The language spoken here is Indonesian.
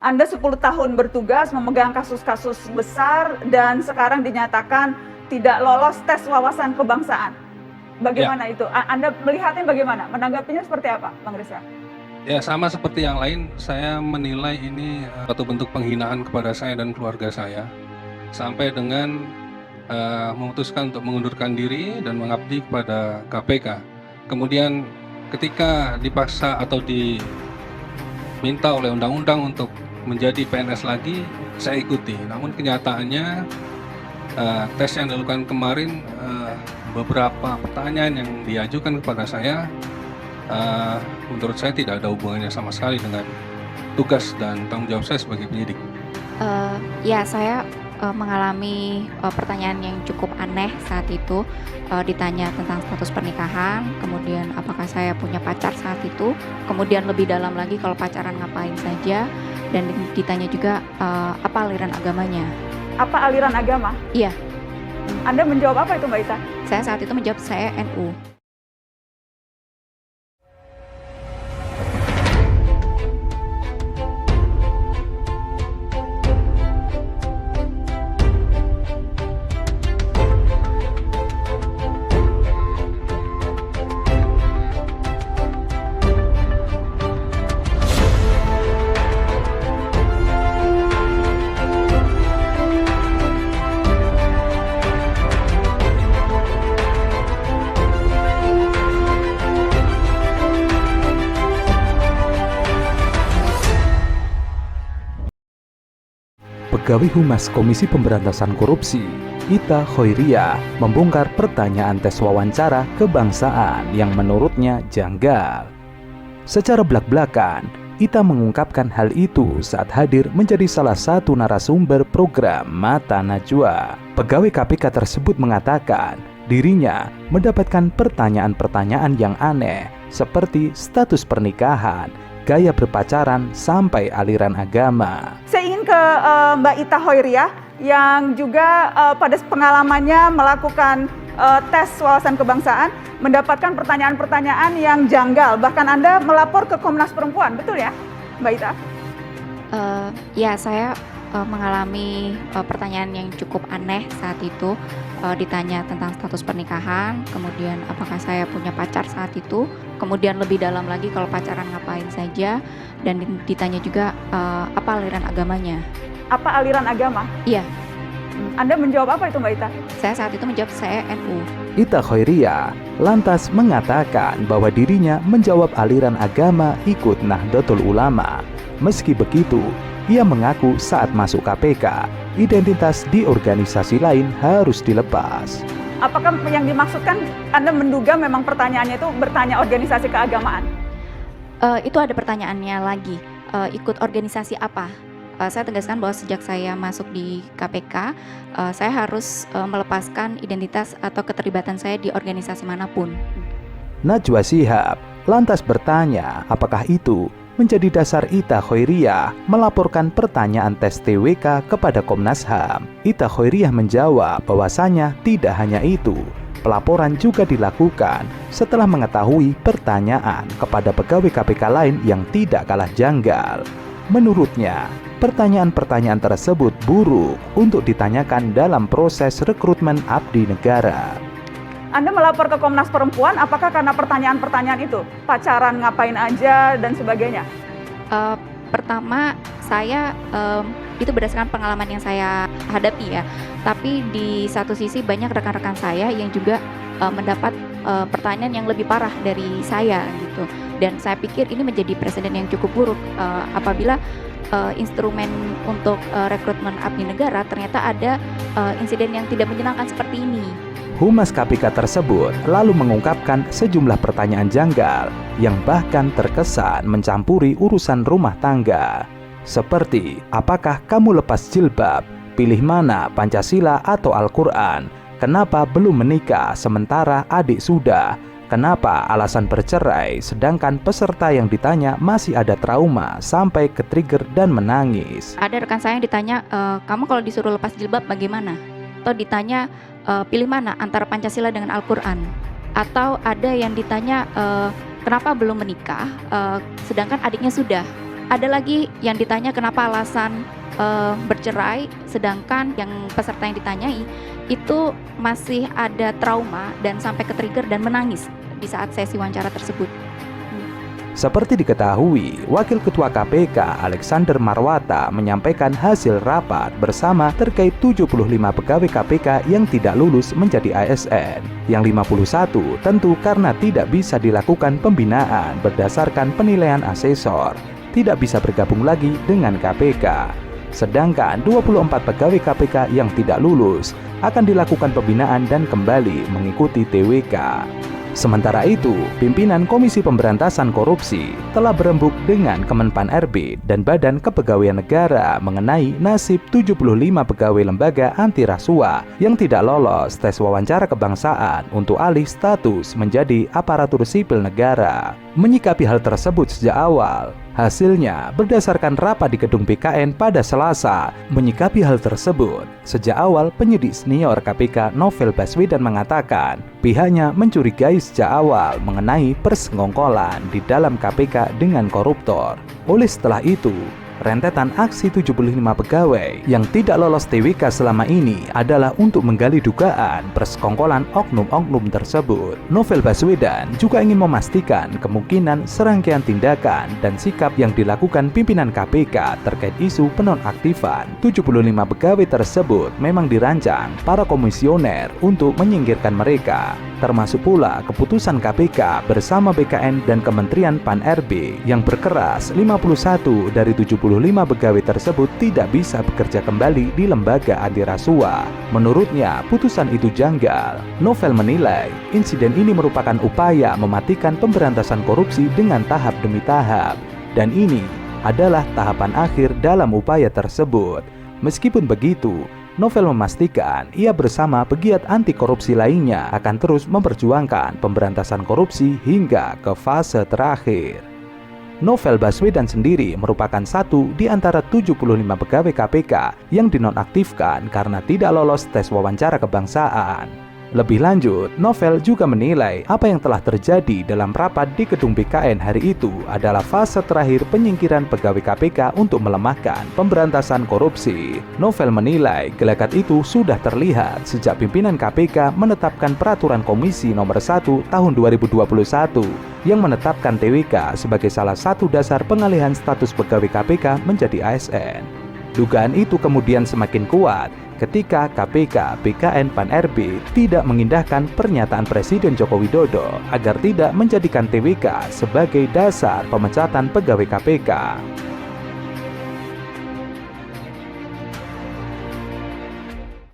Anda 10 tahun bertugas memegang kasus-kasus besar dan sekarang dinyatakan tidak lolos tes wawasan kebangsaan. Ya, Bagaimana itu? Anda melihatnya bagaimana? Menanggapinya seperti apa, Bang Rizal? ya sama seperti yang lain, saya menilai ini suatu bentuk penghinaan kepada saya dan keluarga saya, sampai dengan memutuskan untuk mengundurkan diri dan mengabdi kepada KPK. Kemudian ketika dipaksa atau diminta oleh undang-undang untuk menjadi PNS lagi, saya ikuti. Namun kenyataannya tes yang dilakukan kemarin, beberapa pertanyaan yang diajukan kepada saya, menurut saya tidak ada hubungannya sama sekali dengan tugas dan tanggung jawab saya sebagai penyidik. Ya, saya mengalami pertanyaan yang cukup aneh saat itu. Ditanya tentang status pernikahan, kemudian apakah saya punya pacar saat itu, kemudian lebih dalam lagi kalau pacaran ngapain saja, dan ditanya juga apa aliran agamanya. Apa aliran agama? Iya, Anda menjawab apa itu, Mbak Ita? saya saat itu menjawab saya NU. Pegawai Humas Komisi Pemberantasan Korupsi, Ita Khoiriyah, membongkar pertanyaan tes wawancara kebangsaan yang menurutnya janggal. Secara belak-belakan, Ita mengungkapkan hal itu saat hadir menjadi salah satu narasumber program Mata Najwa. Pegawai KPK tersebut mengatakan dirinya mendapatkan pertanyaan-pertanyaan yang aneh seperti status pernikahan, gaya berpacaran, sampai aliran agama. Saya ingin ke Mbak Ita Khoiriyah yang juga pada pengalamannya melakukan tes wawasan kebangsaan mendapatkan pertanyaan-pertanyaan yang janggal. Bahkan Anda melapor ke Komnas Perempuan, betul ya, Mbak Ita? Ya, saya mengalami pertanyaan yang cukup aneh saat itu. Ditanya tentang status pernikahan, kemudian apakah saya punya pacar saat itu, kemudian lebih dalam lagi kalau pacaran ngapain saja, dan ditanya juga apa aliran agamanya. Apa aliran agama? Iya, Anda menjawab apa itu, Mbak Ita? saya saat itu menjawab saya NU. Ita Khoiriyah lantas mengatakan bahwa dirinya menjawab aliran agama ikut Nahdlatul Ulama. Meski begitu, ia mengaku saat masuk KPK, identitas di organisasi lain harus dilepas. Apakah yang dimaksudkan Anda menduga memang pertanyaannya itu bertanya organisasi keagamaan? Itu ada pertanyaannya lagi, ikut organisasi apa? Saya tegaskan bahwa sejak saya masuk di KPK, saya harus melepaskan identitas atau keterlibatan saya di organisasi manapun. Najwa Shihab lantas bertanya apakah itu menjadi dasar Ita Khoiriyah melaporkan pertanyaan tes TWK kepada Komnas HAM. Ita Khoiriyah menjawab bahwasanya tidak hanya itu. Pelaporan juga dilakukan setelah mengetahui pertanyaan kepada pegawai KPK lain yang tidak kalah janggal. Menurutnya, pertanyaan-pertanyaan tersebut buruk untuk ditanyakan dalam proses rekrutmen abdi negara. Anda melapor ke Komnas Perempuan, apakah karena pertanyaan-pertanyaan itu? Pacaran ngapain aja dan sebagainya? Pertama, saya itu berdasarkan pengalaman yang saya hadapi ya. Tapi di satu sisi banyak rekan-rekan saya yang juga mendapat pertanyaan yang lebih parah dari saya gitu. Dan saya pikir ini menjadi presiden yang cukup buruk apabila instrumen untuk rekrutmen abdi negara ternyata ada insiden yang tidak menyenangkan seperti ini. Humas KPK tersebut lalu mengungkapkan sejumlah pertanyaan janggal yang bahkan terkesan mencampuri urusan rumah tangga. Seperti, apakah kamu lepas jilbab? Pilih mana, Pancasila atau Al-Quran? Kenapa belum menikah sementara adik sudah? Kenapa alasan bercerai sedangkan peserta yang ditanya masih ada trauma sampai ke trigger dan menangis? Ada rekan saya yang ditanya, kamu kalau disuruh lepas jilbab bagaimana? Atau ditanya, pilih mana antara Pancasila dengan Al-Quran? Atau ada yang ditanya, kenapa belum menikah sedangkan adiknya sudah? Ada lagi yang ditanya kenapa alasan bercerai, sedangkan yang peserta yang ditanyai itu masih ada trauma dan sampai ke-trigger dan menangis di saat sesi wawancara tersebut. Seperti diketahui, Wakil Ketua KPK Alexander Marwata menyampaikan hasil rapat bersama terkait 75 pegawai KPK yang tidak lulus menjadi ASN. Yang 51 tentu karena tidak bisa dilakukan pembinaan berdasarkan penilaian asesor, tidak bisa bergabung lagi dengan KPK. Sedangkan 24 pegawai KPK yang tidak lulus akan dilakukan pembinaan dan kembali mengikuti TWK. Sementara itu, pimpinan Komisi Pemberantasan Korupsi telah berembuk dengan Kemenpan RB dan Badan Kepegawaian Negara mengenai nasib 75 pegawai lembaga anti rasuah yang tidak lolos tes wawancara kebangsaan untuk alih status menjadi aparatur sipil negara. Menyikapi hal tersebut sejak awal, hasilnya berdasarkan rapat di Gedung BKN pada Selasa. Menyikapi hal tersebut, sejak awal penyidik senior KPK Novel Baswedan mengatakan pihaknya mencurigai sejak awal mengenai persengongkolan di dalam KPK dengan koruptor. Oleh setelah itu, rentetan aksi 75 pegawai yang tidak lolos TWK selama ini adalah untuk menggali dugaan persekongkolan oknum-oknum tersebut. Novel Baswedan juga ingin memastikan kemungkinan serangkaian tindakan dan sikap yang dilakukan pimpinan KPK terkait isu penonaktifan 75 pegawai tersebut memang dirancang para komisioner untuk menyingkirkan mereka, termasuk pula keputusan KPK bersama BKN dan Kementerian Pan RB yang berkeras 51 dari 75 pegawai tersebut tidak bisa bekerja kembali di lembaga anti rasuah. Menurutnya, putusan itu janggal. Novel menilai insiden ini merupakan upaya mematikan pemberantasan korupsi dengan tahap demi tahap, dan ini adalah tahapan akhir dalam upaya tersebut. Meskipun begitu, Novel memastikan ia bersama pegiat anti korupsi lainnya akan terus memperjuangkan pemberantasan korupsi hingga ke fase terakhir. Novel Baswedan sendiri merupakan satu di antara 75 pegawai KPK yang dinonaktifkan karena tidak lolos tes wawancara kebangsaan. Lebih lanjut, Novel juga menilai apa yang telah terjadi dalam rapat di Gedung BKN hari itu adalah fase terakhir penyingkiran pegawai KPK untuk melemahkan pemberantasan korupsi. Novel menilai gelagat itu sudah terlihat sejak pimpinan KPK menetapkan Peraturan Komisi Nomor 1 Tahun 2021 yang menetapkan TWK sebagai salah satu dasar pengalihan status pegawai KPK menjadi ASN. Dugaan itu kemudian semakin kuat ketika KPK, BKN, Pan RB tidak mengindahkan pernyataan Presiden Joko Widodo agar tidak menjadikan TWK sebagai dasar pemecatan pegawai KPK.